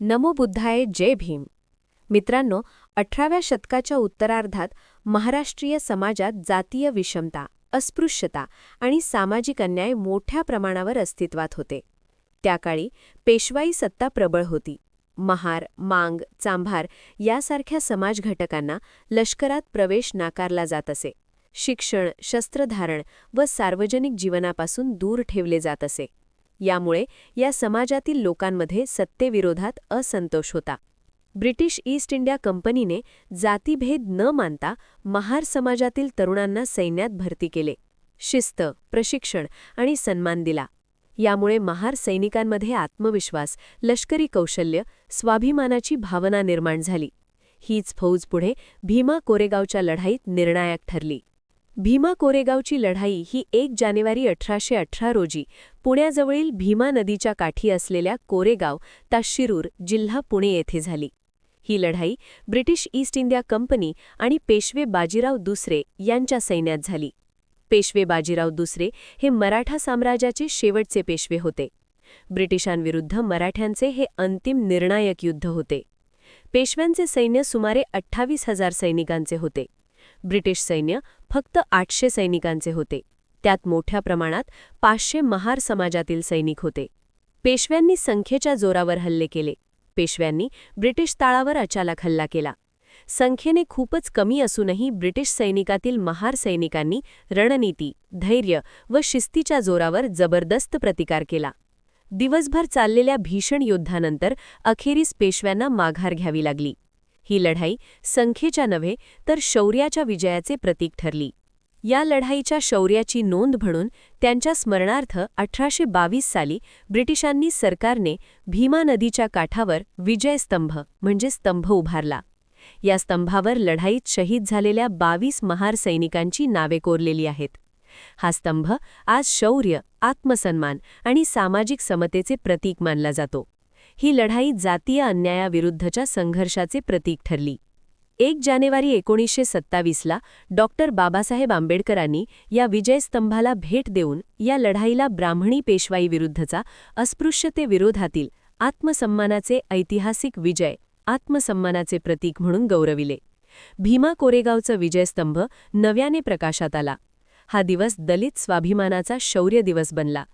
नमो बुद्धाय जय भीम. मित्रांनो, 18व्या शतकाच्या उत्तरार्धात महाराष्ट्रीय समाजात जातीय विषमता, अस्पृश्यता आणि सामाजिक अन्याय मोठ्या प्रमाणावर अस्तित्वात होते. त्या काळी पेशवाई सत्ता प्रबळ होती. महार, मांग, चांभार यासारख्या समाज घटकांना लष्करात प्रवेश नाकारला जात असे. शिक्षण, शस्त्रधारण व सार्वजनिक जीवनापासून दूर ठेवले जात असे. यामुळे या समाजातील लोकांमध्ये सत्तेविरोधात असंतोष होता. ब्रिटिश ईस्ट इंडिया कंपनीने जातीभेद न मानता महार समाजातील तरुणांना सैन्यात भरती केले. शिस्त, प्रशिक्षण आणि सन्मान दिला. यामुळे महार सैनिकांमध्ये आत्मविश्वास, लष्करी कौशल्य, स्वाभिमानाची भावना निर्माण झाली. हीच फौज पुढे भीमा कोरेगावच्या लढाईत निर्णायक ठरली. भीमा कोरेगावची लढाई ही 1 जानेवारी 1818 रोजी पुण्याजवळील भीमा नदीच्या काठी असलेल्या कोरेगाव ता शिरूर, जिल्हा पुणे येथे झाली. ही लढाई ब्रिटिश ईस्ट इंडिया कंपनी आणि पेशवे बाजीराव दुसरे यांच्या सैन्यात झाली. पेशवे बाजीराव दुसरे हे मराठा साम्राज्याचे शेवटचे पेशवे होते. ब्रिटिशांविरुद्ध मराठ्यांचे हे अंतिम निर्णायक युद्ध होते. पेशव्यांचे सैन्य सुमारे 28,000 सैनिकांचे होते. ब्रिटिश सैन्य फक्त 800 सैनिकांचे होते. त्यात मोठ्या प्रमाणात 500 महार समाजातील सैनिक होते. पेशव्यांनी संख्येच्या जोरावर हल्ले केले. पेशव्यांनी ब्रिटिश तळावर अचानक हल्ला केला. संख्येने खूपच कमी असूनही ब्रिटिश सैनिकातील महार सैनिकांनी रणनीती, धैर्य व शिस्तीच्या जोरावर जबरदस्त प्रतिकार केला. दिवसभर चाललेल्या भीषण युद्धानंतर अखेरीस पेशव्यांना माघार घ्यावी लागली. ही लढाई संख्येच्या नव्हे तर शौर्याच्या विजयाचे प्रतीक ठरली. या लढाईच्या शौर्याची नोंद म्हणून त्यांच्या स्मरणार्थ 1822 साली ब्रिटिशांनी सरकारने भीमा नदीच्या काठावर विजयस्तंभ म्हणजे स्तंभ उभारला. या स्तंभावर लढाईत शहीद झालेल्या 22 महार सैनिकांची नावे कोरलेली आहेत. हा स्तंभ आज शौर्य, आत्मसन्मान आणि सामाजिक समतेचे प्रतीक मानला जातो. ही लढाई जातीय अन्यायाविरुद्धच्या संघर्षाचे प्रतीक ठरली. 1 जानेवारी 1927ला डॉक्टर बाबासाहेब आंबेडकरांनी या विजयस्तंभाला भेट देऊन या लढाईला ब्राह्मणी पेशवाईविरुद्धचा अस्पृश्यतेविरोधातील आत्मसन्मानाचे ऐतिहासिक विजय, आत्मसन्मानाचे प्रतीक म्हणून गौरविले. भीमा कोरेगावचा विजयस्तंभ नव्याने प्रकाशात आला. हा दिवस दलित स्वाभिमानाचा शौर्य दिवस बनला.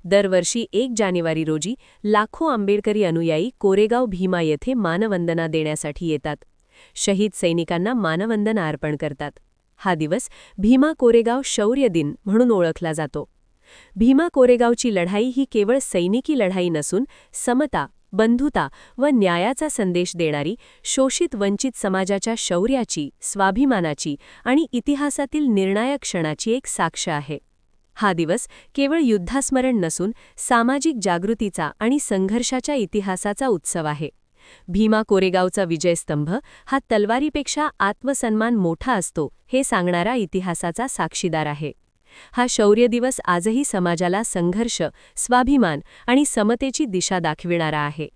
दरवर्षी 1 जानेवारी रोजी लाखो आंबेडकरी अनुयायी कोरेगाव भीमा येथे मानवंदना देण्यासाठी येतात. शहीद सैनिकांना मानवंदना अर्पण करतात. हा दिवस भीमा कोरेगाव शौर्य दिन म्हणून ओळखला जातो. भीमा कोरेगावची लढाई ही केवळ सैनिकी लढाई नसून समता, बंधुता व न्यायाचा संदेश देणारी, शोषित वंचित समाजाच्या शौर्याची, स्वाभिमानाची आणि इतिहासातील निर्णायक क्षणाची एक साक्ष आहे. हा दिवस केवळ युद्धास्मरण नसून सामाजिक जागृतीचा आणि संघर्षाच्या इतिहासाचा उत्सव आहे. भीमा कोरेगावचा विजयस्तंभ हा तलवारीपेक्षा आत्मसन्मान मोठा असतो हे सांगणारा इतिहासाचा साक्षीदार आहे. हा शौर्य दिवस आजही समाजाला संघर्ष, स्वाभिमान आणि समतेची दिशा दाखविणारा आहे.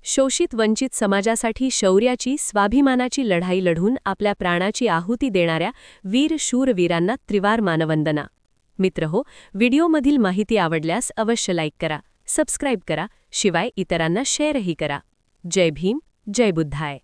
शोषित वंचित समाजासाठी शौर्याची, स्वाभिमानाची लढाई लढून आपल्या प्राणाची आहुती देणाऱ्या वीर शूरवीरांना त्रिवार मानवंदना. मित्रहो, व्हिडिओमधील माहिती आवडल्यास अवश्य लाईक करा, सबस्क्राईब करा, शिवाय इतरांना शेअरही करा. जय भीम, जय बुद्धाय.